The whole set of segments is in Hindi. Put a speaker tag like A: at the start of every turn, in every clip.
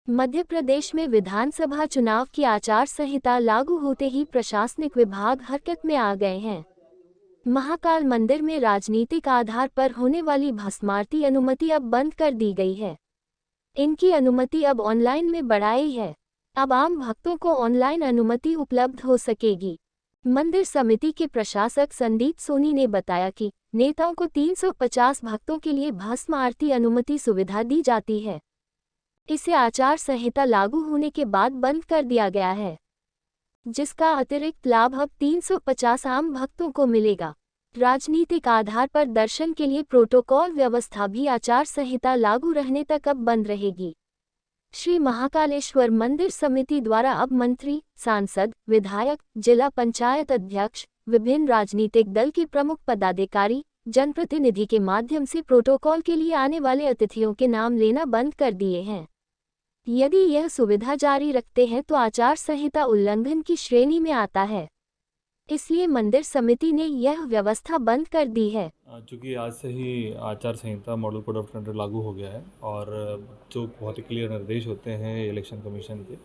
A: मध्य प्रदेश में विधानसभा चुनाव की आचार संहिता लागू होते ही प्रशासनिक विभाग हरकत में आ गए हैं। महाकाल मंदिर में राजनीतिक आधार पर होने वाली भस्मारती अनुमति अब बंद कर दी गई है। इनकी अनुमति अब ऑनलाइन में बढ़ाई है। अब आम भक्तों को ऑनलाइन अनुमति उपलब्ध हो सकेगी। मंदिर समिति के प्रशासक संदीप सोनी ने बताया कि नेताओं को 350 भक्तों के लिए भस्म आरती अनुमति सुविधा दी जाती है। इसे आचार संहिता लागू होने के बाद बंद कर दिया गया है, जिसका अतिरिक्त लाभ अब 350 आम भक्तों को मिलेगा। राजनीतिक आधार पर दर्शन के लिए प्रोटोकॉल व्यवस्था भी आचार संहिता लागू रहने तक अब बंद रहेगी। श्री महाकालेश्वर मंदिर समिति द्वारा अब मंत्री, सांसद, विधायक, जिला पंचायत अध्यक्ष, विभिन्न राजनीतिक दल के प्रमुख पदाधिकारी, जनप्रतिनिधि के माध्यम से प्रोटोकॉल के लिए आने वाले अतिथियों के नाम लेना बंद कर दिए हैं। यदि यह सुविधा जारी रखते हैं तो आचार संहिता उल्लंघन की श्रेणी में आता है, इसलिए मंदिर समिति ने यह व्यवस्था बंद कर दी है।
B: चूँकि आज से ही आचार संहिता मॉडल कोड ऑफ कंडक्ट लागू हो गया है और जो बहुत ही क्लियर निर्देश होते हैं इलेक्शन कमीशन के,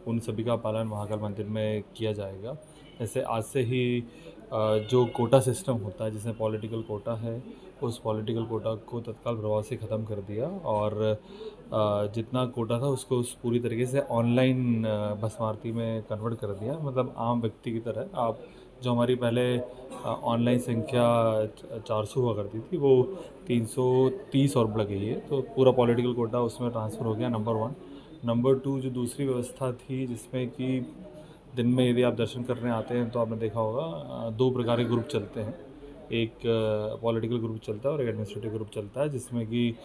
B: उन सभी का पालन महाकाल मंदिर में किया जाएगा। जैसे आज से ही जो कोटा सिस्टम होता है, जिसमें पॉलिटिकल कोटा है, उस पॉलिटिकल कोटा को तत्काल प्रभाव से ख़त्म कर दिया और जितना कोटा था उसको उस पूरी तरीके से ऑनलाइन भस्मारती में कन्वर्ट कर दिया। मतलब आम व्यक्ति की तरह आप जो हमारी पहले ऑनलाइन संख्या 400 हुआ करती थी, वो 330 और बढ़ गई है। तो पूरा पॉलिटिकल कोटा उसमें ट्रांसफ़र हो गया, नंबर 1। नंबर 2, जो दूसरी व्यवस्था थी जिसमें कि दिन में यदि आप दर्शन करने आते हैं तो आपने देखा होगा 2 प्रकार के ग्रुप चलते हैं। एक पॉलिटिकल ग्रुप चलता है और एक एडमिनिस्ट्रेटिव ग्रुप चलता है, जिसमें कि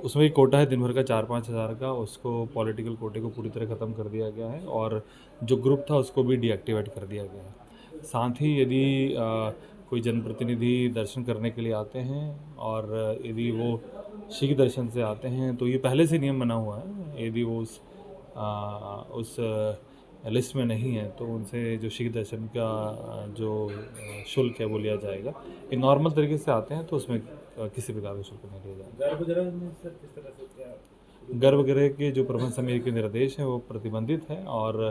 B: उसमें एक कोटा है दिन भर का 4-5 हज़ार का, उसको पॉलिटिकल कोटे को पूरी तरह ख़त्म कर दिया गया है और जो ग्रुप था उसको भी डीएक्टिवेट कर दिया गया है। साथ ही यदि कोई जनप्रतिनिधि दर्शन करने के लिए आते हैं और यदि वो शीघ्र दर्शन से आते हैं तो ये पहले से नियम बना हुआ है, यदि वो उस लिस्ट में नहीं है तो उनसे जो शीघ्र दर्शन का जो शुल्क है वो लिया जाएगा। ये नॉर्मल तरीके से आते हैं तो उसमें किसी प्रकार का शुल्क नहीं लिया जाएगा।
C: गर्भगृह में सर किस तरह से क्या
B: गर्भगृह के जो प्रबंध समिति के निर्देश हैं वो प्रतिबंधित हैं और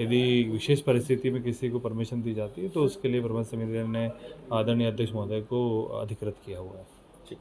B: यदि विशेष परिस्थिति में किसी को परमिशन दी जाती है तो उसके लिए प्रबंध समिति ने आदरणीय अध्यक्ष महोदय को अधिकृत किया हुआ है।
C: ठीक।